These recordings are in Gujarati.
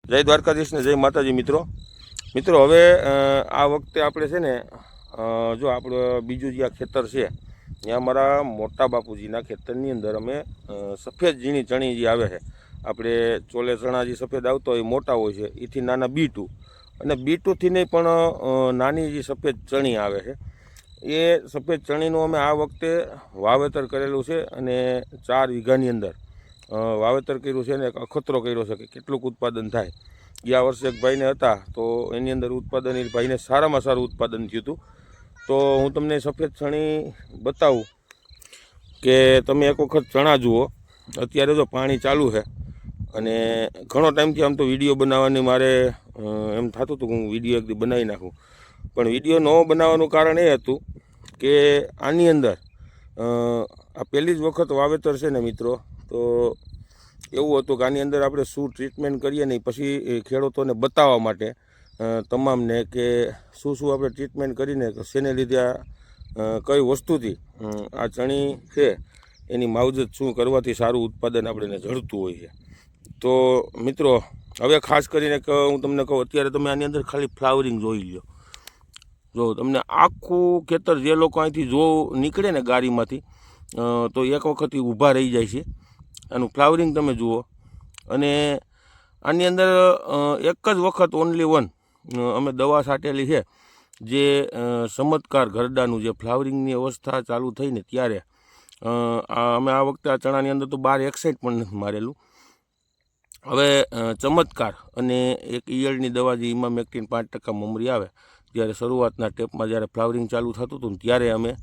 જય દ્વારકાધીશ ને જય માતાજી મિત્રો। હવે આ વખતે આપણે છે ને જો આપણું બીજું જે આ ખેતર છે ત્યાં મારા મોટા બાપુજીના ખેતરની અંદર અમે સફેદ ઝીણી ચણી જે આવે છે, આપણે ચોલે ચણા જે સફેદ આવતો હોય મોટા હોય છે એથી નાના બીટું, અને બીટુંથી નહીં પણ નાની જે સફેદ ચણી આવે છે એ સફેદ ચણીનું અમે આ વખતે વાવેતર કરેલું છે અને 4 વીઘાની અંદર વાવેતર કર્યું છે ને એક અખતરો કર્યો છે કે કેટલુંક ઉત્પાદન થાય। ગયા વર્ષે એક ભાઈને હતા તો એની અંદર ઉત્પાદન એ ભાઈને સારામાં સારું ઉત્પાદન થયું હતું। તો હું તમને સફેદ ચણી બતાવું કે તમે એક વખત ચણા જુઓ। અત્યારે જો પાણી ચાલુ છે અને ઘણો ટાઈમથી આમ તો વિડીયો બનાવવાની મારે એમ થતું હતું કે હું વિડીયો એક દી બનાવી નાખું, પણ વિડીયો ન બનાવવાનું કારણ એ હતું કે આની અંદર આ પહેલી જ વખત વાવેતર છે ને મિત્રો, તો એવું હતું કે આની અંદર આપણે શું ટ્રીટમેન્ટ કરીએ નહીં, પછી ખેડૂતોને બતાવવા માટે તમામને કે શું આપણે ટ્રીટમેન્ટ કરીને શેને લીધે આ કઈ વસ્તુથી આ ચણી છે એની માવજત શું કરવાથી સારું ઉત્પાદન આપણે જળતું હોય છે। તો મિત્રો હવે ખાસ કરીને હું તમને કહું, અત્યારે તમે આની અંદર ખાલી ફ્લાવરિંગ જોઈ લો। જો તમને આખું ખેતર જે લોકો અહીંથી જો નીકળે ને ગાડીમાંથી તો એક વખત ઊભા રહી જાય છે। આનું ફ્લાવરિંગ તમે જુઓ, અને આની અંદર એક જ વખત ઓનલી વન અમે દવા છાંટેલી છે, જે ચમત્કાર ગરડાનું જે ફ્લાવરિંગની અવસ્થા ચાલુ થઈને ત્યારે અમે આ વખતે આ ચણાની અંદર તો 12 61 પણ નથી મારેલું। હવે ચમત્કાર અને એક ઈયળની દવા જે ઇમામેક્ટિન 5% મમરી આવે, જ્યારે શરૂઆતના ટેપમાં જ્યારે ફ્લાવરિંગ ચાલુ થતું હતું ત્યારે અમે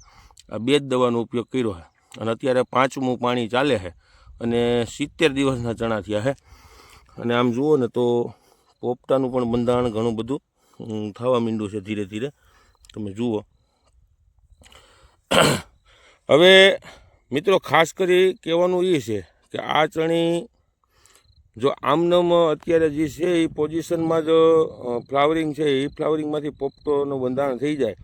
આ 2 જ દવાનો ઉપયોગ કર્યો છે, અને અત્યારે 5મું પાણી ચાલે છે અને 70 દિવસના ચણા થયા છે। અને આમ જુઓ ને તો પોપટાનું પણ બંધારણ ઘણું બધું થવા માંડ્યું છે ધીરે ધીરે, તમે જુઓ। હવે મિત્રો ખાસ કરી કહેવાનું એ છે કે આ ચણી જો આમનામ અત્યારે જે છે એ પોઝિશનમાં જ ફ્લાવરિંગ છે એ ફ્લાવરિંગમાંથી પોપટોનું બંધારણ થઈ જાય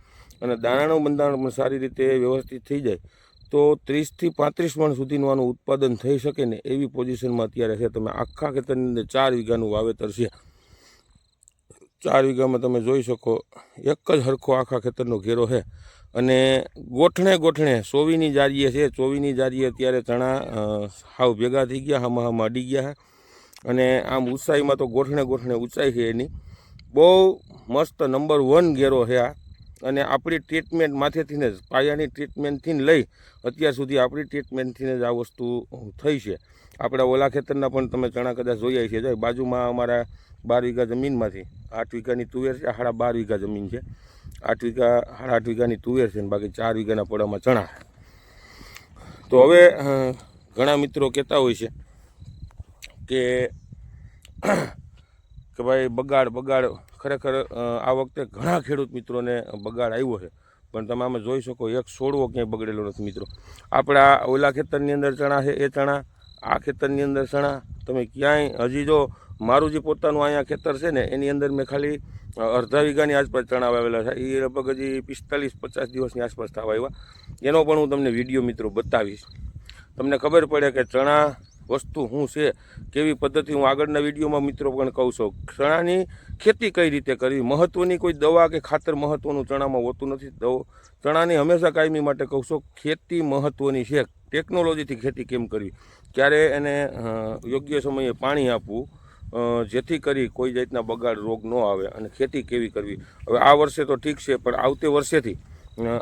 અને દાણાનું બંધારણ પણ સારી રીતે વ્યવસ્થિત થઈ જાય તો 30 થી 35 મણ સુધીનું આનું ઉત્પાદન થઈ શકે ને એવી પોઝિશનમાં અત્યારે છે। તમે આખા ખેતરની અંદર 4 વીઘાનું વાવેતર છે। 4 વીઘામાં તમે જોઈ શકો એક જ હરખો આખા ખેતરનો ઘેરો છે, અને ગોઠણે ગોઠણે 24ની જારીએ છે। 24ની જારીએ અત્યારે ચણા હાવ ભેગા થઈ ગયા, હામાં અડી ગયા છે, અને આમ ઊંચાઈમાં તો ગોઠણે ગોઠણે ઊંચાઈ છે એની, બહુ મસ્ત નંબર 1 ઘેરો છે આ। અને આપણી ટ્રીટમેન્ટ માથેથી જ પાયાની ટ્રીટમેન્ટથી લઈ અત્યાર સુધી આપણી ટ્રીટમેન્ટથી જ આ વસ્તુ થઈ છે। આપણા ઓલા ખેતરના પણ તમે ચણા કદાચ જોયા છે, જો બાજુમાં અમારા 12 વીઘા જમીનમાંથી 8 વીઘાની તુવેર છે, 12.5 વીઘા જમીન છે, 8 વીઘા 8.5 વીઘાની તુવેર છે, અને બાકી 4 વીઘાના પડામાં ચણા। તો હવે ઘણા મિત્રો કહેતા હોય છે કે ભાઈ બગાડ ખરેખર આ વખતે ઘણા ખેડૂત મિત્રોને બગાડ આવ્યો છે, પણ તમે આમાં જોઈ શકો એક છોડવો ક્યાંય બગડેલો નથી મિત્રો। આપણા ઓલા ખેતરની અંદર ચણા છે એ ચણા, આ ખેતરની અંદર ચણા, તમે ક્યાંય હજી જો મારું જે પોતાનું અહીંયા ખેતર છે ને એની અંદર મેં ખાલી અડધા વીઘાની આસપાસ ચણા વાવેલા છે, એ લગભગ હજી 45-50 દિવસની આસપાસ થવા આવ્યા। એનો પણ હું તમને વિડીયો મિત્રો બતાવીશ, તમને ખબર પડે કે ચણા વસ્તુ શું છે, કેવી પદ્ધતિ હું આગળના વિડીયોમાં મિત્રો પણ કહું છું। ચણાની ખેતી કઈ રીતે કરવી, મહત્ત્વની કોઈ દવા કે ખાતર મહત્ત્વનું ચણામાં હોતું નથી। ચણાની હંમેશા કાયમી માટે કહું છું ખેતી મહત્ત્વની છે, ટેકનોલોજીથી ખેતી કેમ કરવી, ક્યારે એને યોગ્ય સમયે પાણી આપવું, જેથી કરી કોઈ જાતના બગાડ રોગ ન આવે, અને ખેતી કેવી કરવી। હવે આ વર્ષે તો ઠીક છે, પણ આવતે વર્ષેથી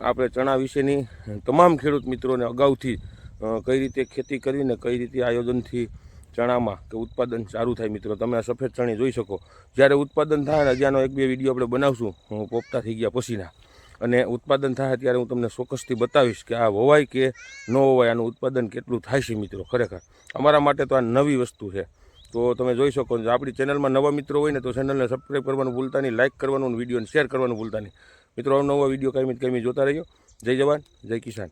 આપણે ચણા વિશેની તમામ ખેડૂત મિત્રોને અગાઉથી કઈ રીતે ખેતી કરવી ને કઈ રીતે આયોજનથી ચણામાં કે ઉત્પાદન સારું થાય મિત્રો। તમે આ સફેદ ચણી જોઈ શકો, જ્યારે ઉત્પાદન થાય ને હજારનો 1-2 વિડીયો આપણે બનાવશું પોપટા થઈ ગયા પછીના, અને ઉત્પાદન થાય ત્યારે હું તમને ચોક્કસથી બતાવીશ કે આ વવાય કે ન વવાય, આનું ઉત્પાદન કેટલું થાય છે મિત્રો। ખરેખર અમારા માટે તો આ નવી વસ્તુ છે। તો તમે જોઈ શકો, જો આપણી ચેનલમાં નવા મિત્રો હોય ને તો ચેનલને સબસ્ક્રાઈબ કરવાનું ભૂલતા નહીં, લાઇક કરવાનું, વિડીયોને શેર કરવાનું ભૂલતા નહીં મિત્રો। નવા વિડીયો કાયમી જોતા રહેજો। જય જવાન, જય કિસાન।